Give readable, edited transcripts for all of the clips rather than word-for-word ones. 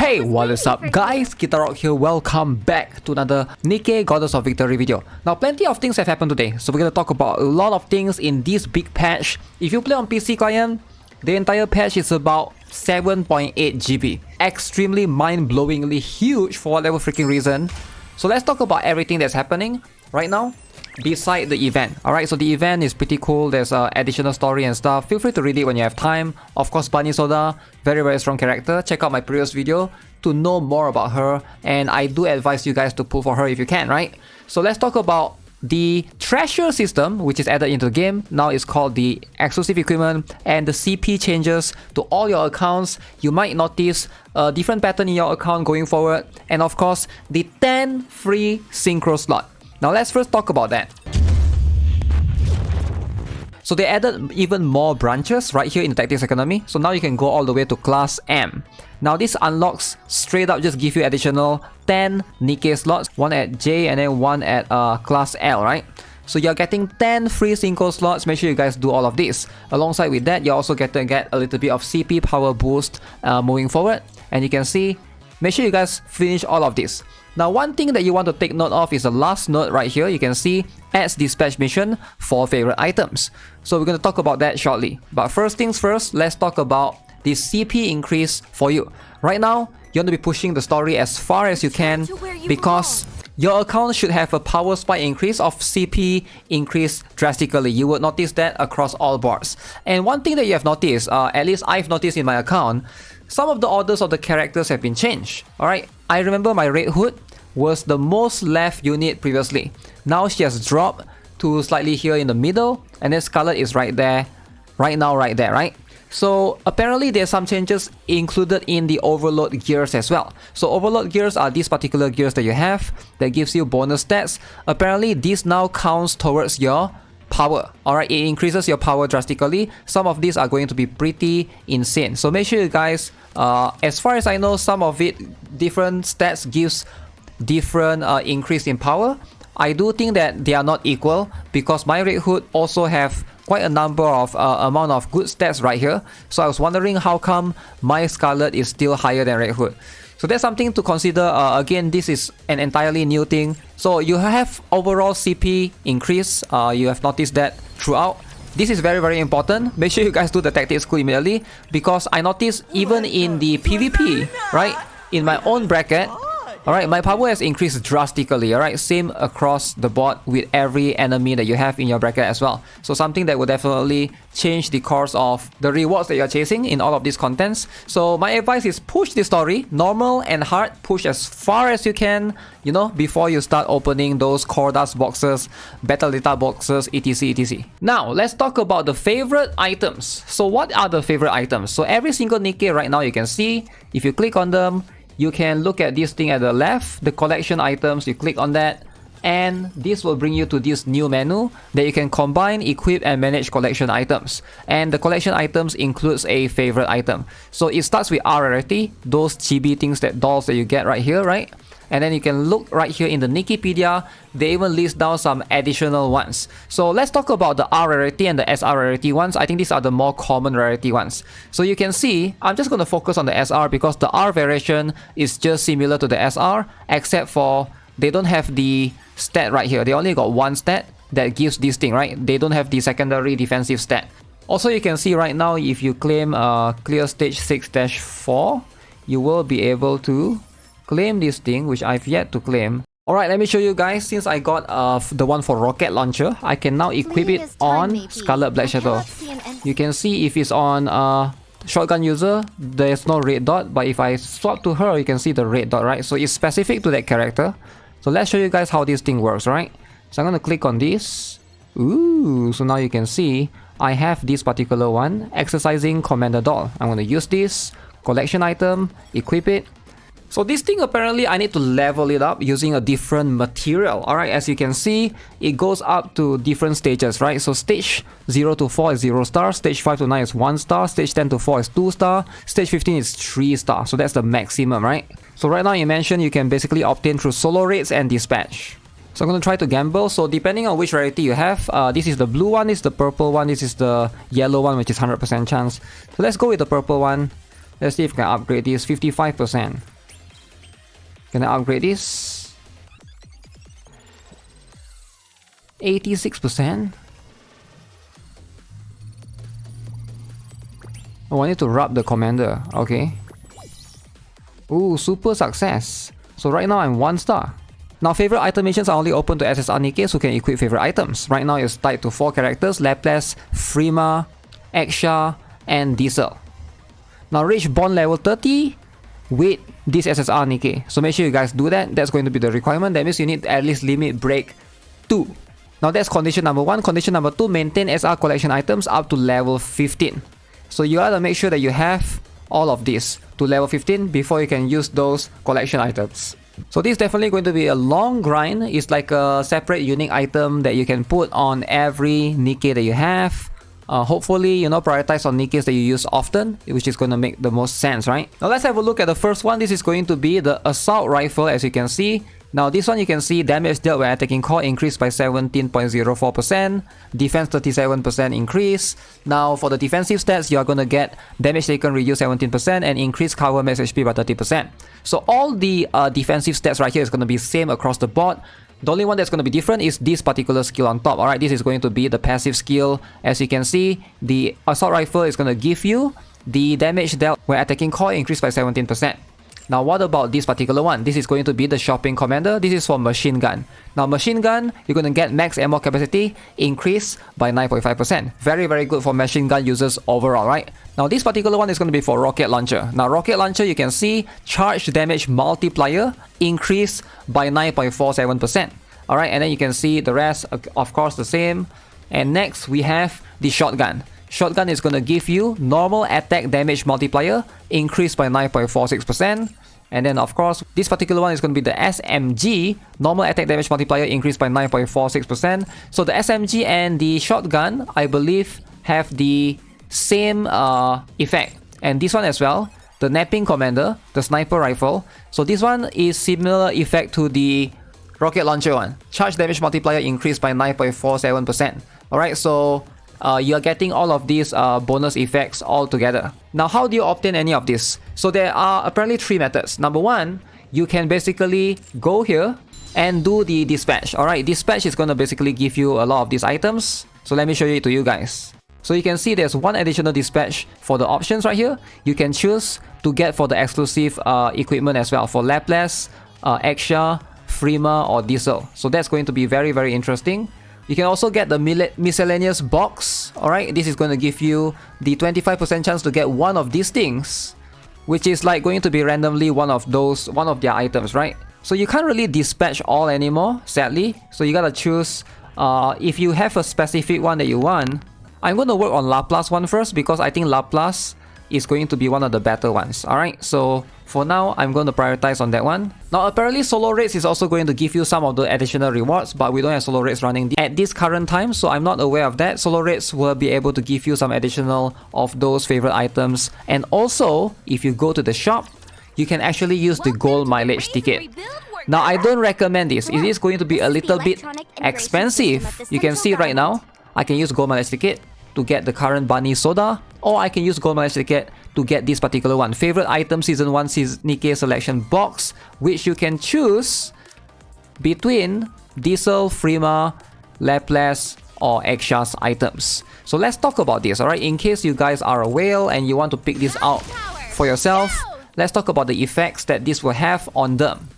Hey, what is up guys, GuitarRock here, welcome back to another Nikke Goddess of Victory video. Now plenty of things have happened today, so we're going to talk about a lot of things in this big patch. If you play on PC client, the entire patch is about 7.8 GB. Extremely mind-blowingly huge for whatever freaking reason. So let's talk about everything that's happening right now beside the event. Alright, so the event is pretty cool. There's additional story and stuff. Feel free to read it when you have time. Of course, Bunny Soda, very strong character. Check out my previous video to know more about her, and I do advise you guys to pull for her if you can, right? So let's talk about the treasure system, which is added into the game. Now it's called the exclusive equipment, and the CP changes to all your accounts. You might notice a different pattern in your account going forward, and of course the 10 free synchro slot. Now let's first talk about that. So they added even more branches right here in the Tactics Economy. So now you can go all the way to Class M. Now this unlocks straight up, just give you additional 10 Nikke slots, one at J and then one at Class L, right? So you're getting 10 free synchro slots. Make sure you guys do all of this. Alongside with that, you're also getting to get a little bit of CP power boost moving forward. And you can see, make sure you guys finish all of this. Now one thing that you want to take note of is the last note right here. You can see adds dispatch mission for favorite items. So we're going to talk about that shortly. But first things first, let's talk about this CP increase for you. Right now, you want to be pushing the story as far as you can because your account should have a power spike increase of CP increase drastically. You would notice that across all boards. And one thing that you have noticed, at least I've noticed in my account, some of the orders of the characters have been changed. Alright, I remember my Red Hood was the most left unit previously. Now she has dropped to slightly here in the middle, and then Scarlet is right there, right now, right there, right? So apparently there's some changes included in the overload gears as well. So overload gears are these particular gears that you have that gives you bonus stats. Apparently this now counts towards your power. Alright, it increases your power drastically. Some of these are going to be pretty insane. So make sure you guys, as far as I know, some of it, different stats gives different increase in power. I do think that they are not equal because my Red Hood also have quite a number of amount of good stats right here. So I was wondering how come my Scarlet is still higher than Red Hood. So that's something to consider. Again, this is an entirely new thing. So you have overall CP increase. You have noticed that throughout. This is very important. Make sure you guys do the tactics school immediately because I noticed even in the PvP, right, in my own bracket, alright, my power has increased drastically, alright? Same across the board with every enemy that you have in your bracket as well. So something that will definitely change the course of the rewards that you're chasing in all of these contents. So my advice is push the story, normal and hard, push as far as you can, you know, before you start opening those core dust boxes, battle data boxes, etc. Now, let's talk about the favorite items. So what are the favorite items? So every single Nikke right now you can see, if you click on them, you can look at this thing at the left, the collection items, you click on that, and this will bring you to this new menu that you can combine, equip, and manage collection items. And the collection items includes a favorite item. So it starts with R rarity, those chibi things, that dolls that you get right here, right? And then you can look right here in the Nikkepedia, they even list down some additional ones. So let's talk about the R rarity and the SR rarity ones. I think these are the more common rarity ones. So you can see, I'm just going to focus on the SR because the R variation is just similar to the SR, except for they don't have the stat right here. They only got one stat that gives this thing, right? They don't have the secondary defensive stat. Also, you can see right now, if you claim clear stage 6-4, you will be able to claim this thing, which I've yet to claim. Alright, let me show you guys. Since I got the one for rocket launcher, I can now equip it on Scarlet Black Shadow. You can see if it's on shotgun user, there's no red dot, but if I swap to her, you can see the red dot, right? So it's specific to that character. So let's show you guys how this thing works, right? So I'm gonna click on this. Ooh, so now you can see I have this particular one, exercising Commander Doll. I'm gonna use this collection item, equip it. So this thing, apparently I need to level it up using a different material. Alright, as you can see, it goes up to different stages, right? So stage 0 to 4 is 0 star, stage 5 to 9 is 1 star, stage 10 to 4 is 2 star, stage 15 is 3 star. So that's the maximum, right? So right now you mentioned you can basically obtain through solo raids and dispatch. So I'm going to try to gamble. So depending on which rarity you have, this is the blue one, this is the purple one, this is the yellow one, which is 100% chance. So let's go with the purple one. Let's see if we can upgrade this. 55%. Can I upgrade this? 86%? Oh, I need to rub the commander. Okay. Ooh, super success. So right now I'm 1 star. Now favorite item missions are only open to SSR Nikkes who can equip favorite items. Right now it's tied to 4 characters: Laplace, Frima, Exia, and Diesel. Now reach bond level 30 with this SSR Nikke. So make sure you guys do that. That's going to be the requirement. That means you need at least limit break 2. Now that's condition number 1. Condition number 2, maintain SR collection items up to level 15. So you gotta make sure that you have all of this to level 15 before you can use those collection items. So this is definitely going to be a long grind. It's like a separate unique item that you can put on every Nikke that you have. Hopefully, prioritize on Nikkes that you use often, which is going to make the most sense, right? Now let's have a look at the first one. This is going to be the assault rifle, as you can see. Now this one you can see damage dealt when attacking core increased by 17.04%, defense 37% increase. Now for the defensive stats, you are going to get damage taken reduced 17% and increased cover max HP by 30%. So all the defensive stats right here is going to be same across the board. The only one that's going to be different is this particular skill on top. Alright, this is going to be the passive skill. As you can see, the assault rifle is going to give you the damage dealt when attacking core increased by 17%. Now what about this particular one? This is going to be the shopping commander. This is for machine gun. Now machine gun, you're going to get max ammo capacity increased by 9.5%. Very, very good for machine gun users overall, right? Now this particular one is going to be for rocket launcher. Now rocket launcher, you can see charge damage multiplier increased by 9.47%. Alright, and then you can see the rest, of course, the same. And next we have the shotgun. Shotgun is going to give you normal attack damage multiplier increased by 9.46%. And then of course, this particular one is going to be the SMG, normal attack damage multiplier increased by 9.46%. So the SMG and the shotgun, I believe, have the same effect. And this one as well, the napping commander, the sniper rifle. So this one is similar effect to the rocket launcher one. Charge damage multiplier increased by 9.47%. Alright, so you are getting all of these bonus effects all together. Now, how do you obtain any of this? So there are apparently 3 methods. Number 1, you can basically go here and do the dispatch. Alright, dispatch is going to basically give you a lot of these items. So let me show it to you guys. So you can see there's one additional dispatch for the options right here. You can choose to get for the exclusive equipment as well for Laplace, Exia, Frima, or Diesel. So that's going to be very, very interesting. You can also get the miscellaneous box. Alright, this is going to give you the 25% chance to get one of these things, which is like going to be randomly one of their items, right? So you can't really dispatch all anymore, sadly. So you gotta choose if you have a specific one that you want. I'm going to work on Laplace one first because I think Laplace is going to be one of the better ones. Alright, so for now, I'm going to prioritize on that one. Now, apparently solo raids is also going to give you some of the additional rewards, but we don't have solo raids running at this current time, so I'm not aware of that. Solo raids will be able to give you some additional of those favorite items. And also, if you go to the shop, you can actually use the gold mileage ticket. Now, I don't recommend this. It is going to be a little bit expensive. You can see right now, I can use gold mileage ticket to get the current bunny soda, or I can use gold mileage ticket to get this particular one, favorite item season 1 Nikke selection box, which you can choose between Diesel, Frima, Laplace, or Exia's items. So let's talk about this, alright? In case you guys are a whale and you want to pick this out for yourself, let's talk about the effects that this will have on them.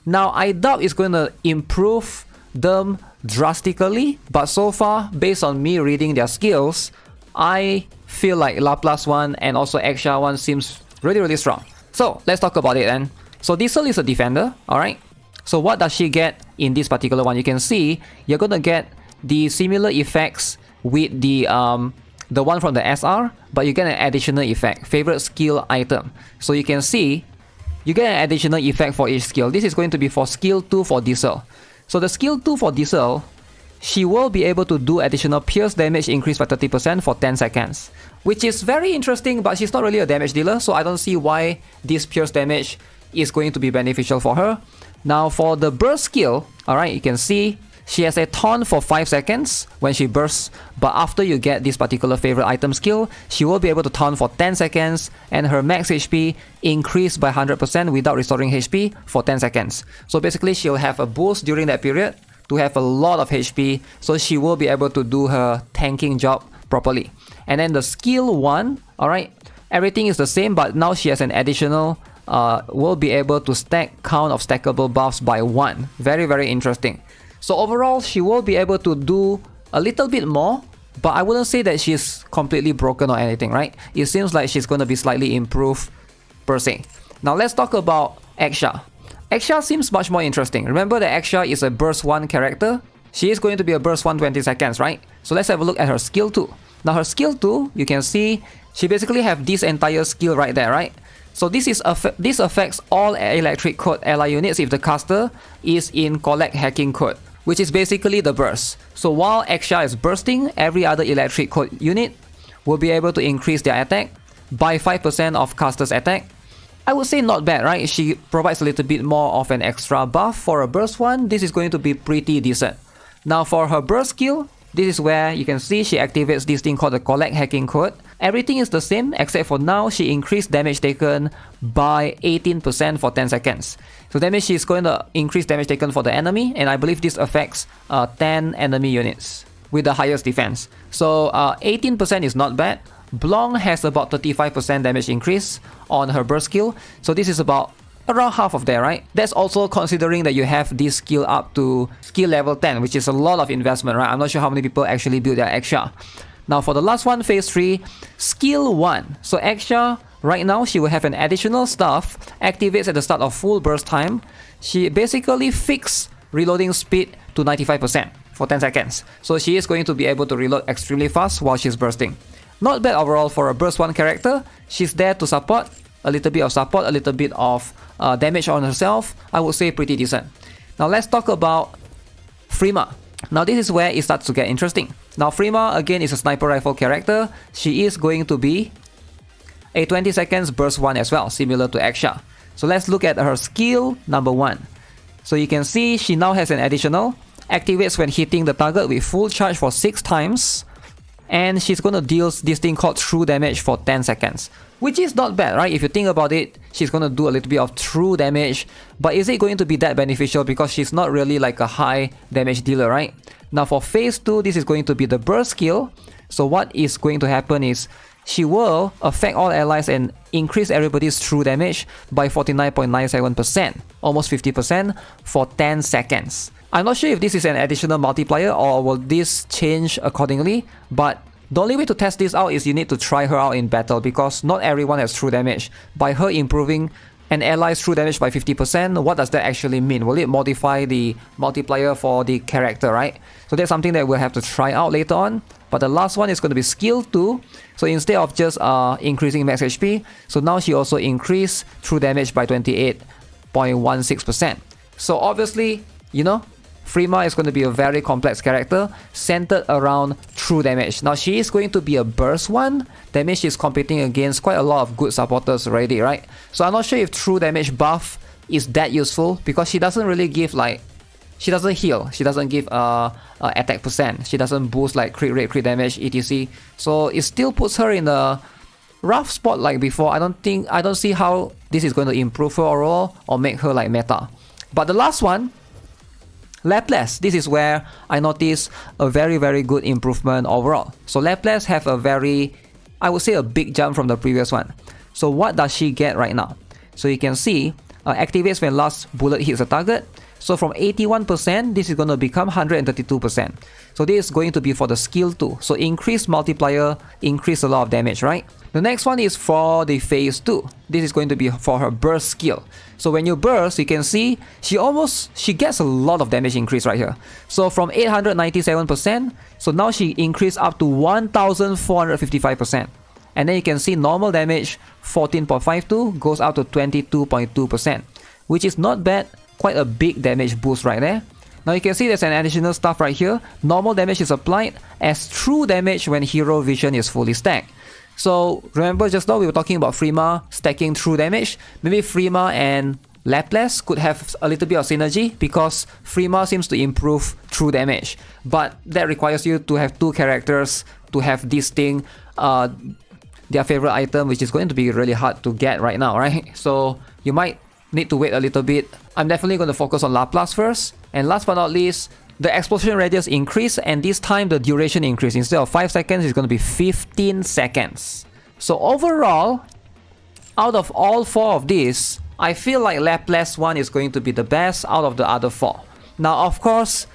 Now, I doubt it's going to improve them drastically, but so far, based on me reading their skills, I feel like Laplace one and also Exia one seems really, really strong. So let's talk about it then. So Diesel is a defender, alright? So what does she get in this particular one? You can see you're gonna get the similar effects with the one from the SR, but you get an additional effect, favorite skill item. So you can see you get an additional effect for each skill. This is going to be for skill 2 for Diesel. So the skill 2 for Diesel, she will be able to do additional pierce damage increase by 30% for 10 seconds. Which is very interesting, but she's not really a damage dealer, so I don't see why this pierce damage is going to be beneficial for her. Now for the burst skill, alright, you can see She has a taunt for 5 seconds when she bursts, but after you get this particular favorite item skill, she will be able to taunt for 10 seconds and her max HP increased by 100% without restoring HP for 10 seconds. So basically she'll have a boost during that period to have a lot of HP, so she will be able to do her tanking job properly. And then the skill 1, alright, everything is the same, but now she has an additional will be able to stack count of stackable buffs by 1. Very, very interesting. So overall, she will be able to do a little bit more, but I wouldn't say that she's completely broken or anything, right? It seems like she's going to be slightly improved per se. Now let's talk about Exia. Exia seems much more interesting. Remember that Exia is a burst 1 character. She is going to be a burst 1 20 seconds, right? So let's have a look at her skill 2. Now her skill 2, you can see she basically have this entire skill right there, right? So this affects all electric code ally units if the caster is in collect hacking code, which is basically the burst. So while Exia is bursting, every other electric code unit will be able to increase their attack by 5% of caster's attack. I would say not bad, right? She provides a little bit more of an extra buff for a burst 1. This is going to be pretty decent. Now for her burst skill, this is where you can see she activates this thing called the collect hacking code. Everything is the same except for now she increased damage taken by 18% for 10 seconds. So that means she's going to increase damage taken for the enemy, and I believe this affects 10 enemy units with the highest defense. So 18% is not bad. Blanc has about 35% damage increase on her burst skill. So this is about around half of that, right? That's also considering that you have this skill up to skill level 10, which is a lot of investment, right? I'm not sure how many people actually build their Exia. Now for the last one, phase 3, skill 1. So Exia, right now, she will have an additional stuff, activates at the start of full burst time. She basically fixed reloading speed to 95% for 10 seconds. So she is going to be able to reload extremely fast while she's bursting. Not bad overall for a burst 1 character. She's there to support, a little bit of support, a little bit of damage on herself. I would say pretty decent. Now let's talk about Frima. Now this is where it starts to get interesting. Now Frima again is a sniper rifle character. She is going to be a 20 seconds burst 1 as well, similar to Exia. So let's look at her skill number 1. So you can see she now has an additional, activates when hitting the target with full charge for 6 times. And she's going to deal this thing called true damage for 10 seconds. Which is not bad, right? If you think about it, she's going to do a little bit of true damage. But is it going to be that beneficial? Because she's not really like a high damage dealer, right? Now for phase 2, this is going to be the burst skill. So what is going to happen is she will affect all allies and increase everybody's true damage by 49.97%, almost 50% for 10 seconds. I'm not sure if this is an additional multiplier or will this change accordingly, but the only way to test this out is you need to try her out in battle because not everyone has true damage. By her improving an ally's true damage by 50%, what does that actually mean? Will it modify the multiplier for the character, right? So that's something that we'll have to try out later on. But the last one is going to be skill 2. So instead of just increasing max HP, so now she also increased true damage by 28.16%. So obviously, you know, Frima is going to be a very complex character centered around true damage. Now she is going to be a burst 1. That means she's competing against quite a lot of good supporters already, right? So I'm not sure if true damage buff is that useful because she doesn't really give like, she doesn't heal, she doesn't give attack percent, she doesn't boost like crit rate, crit damage, etc. So it still puts her in a rough spot like before. I don't see how this is going to improve her overall or make her like meta. But the last one, Laplace, this is where I noticed a very, very good improvement overall. So Laplace have a very, I would say a big jump from the previous one. So what does she get right now? So you can see, activates when last bullet hits a target. So from 81%, this is going to become 132%. So this is going to be for the skill 2. So increased multiplier, increase a lot of damage, right? The next one is for the phase 2. This is going to be for her burst skill. So when you burst, you can see she gets a lot of damage increase right here. So from 897%, so now she increased up to 1455%. And then you can see normal damage 14.52 goes up to 22.2%, which is not bad. Quite a big damage boost right there. Now you can see there's an additional stuff right here. Normal damage is applied as true damage when hero vision is fully stacked. So remember just now we were talking about Frima stacking true damage. Maybe Frima and Laplace could have a little bit of synergy because Frima seems to improve true damage, but that requires you to have 2 characters to have this thing, their favorite item, which is going to be really hard to get right now, right? So you might need to wait a little bit. I'm definitely going to focus on Laplace first, and last but not least, the explosion radius increase, and this time the duration increase. Instead of 5 seconds, it's going to be 15 seconds. So overall, out of all 4 of these, I feel like Laplace one is going to be the best out of the other 4. Now, of course,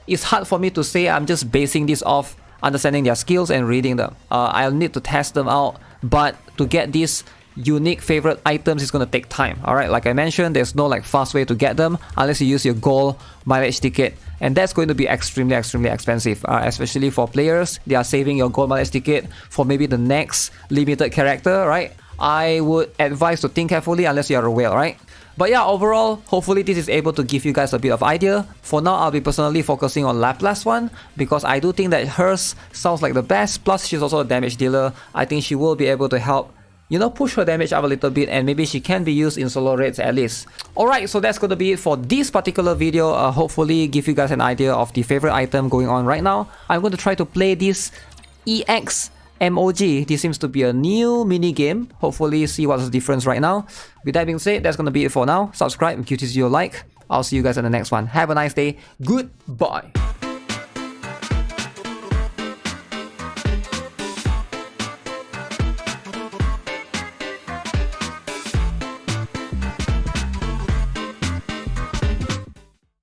it's hard for me to say. I'm just basing this off understanding their skills and reading them. I'll need to test them out, but to get these unique favorite items is going to take time. Alright, like I mentioned, there's no like fast way to get them unless you use your gold mileage ticket, and that's going to be extremely expensive, especially for players. They are saving your gold mileage ticket for maybe the next limited character, right? I would advise to think carefully unless you're a whale, right? But yeah, overall, hopefully this is able to give you guys a bit of idea. For now, I'll be personally focusing on Laplace one because I do think that hers sounds like the best, plus she's also a damage dealer. I think she will be able to help, you know, push her damage up a little bit, and maybe she can be used in solo raids at least. Alright, so that's going to be it for this particular video. Hopefully give you guys an idea of the favorite item going on right now. I'm going to try to play this EX MOG. This seems to be a new mini game. Hopefully see what's the difference right now. With that being said, that's going to be it for now. Subscribe if you like. I'll see you guys in the next one. Have a nice day. Goodbye.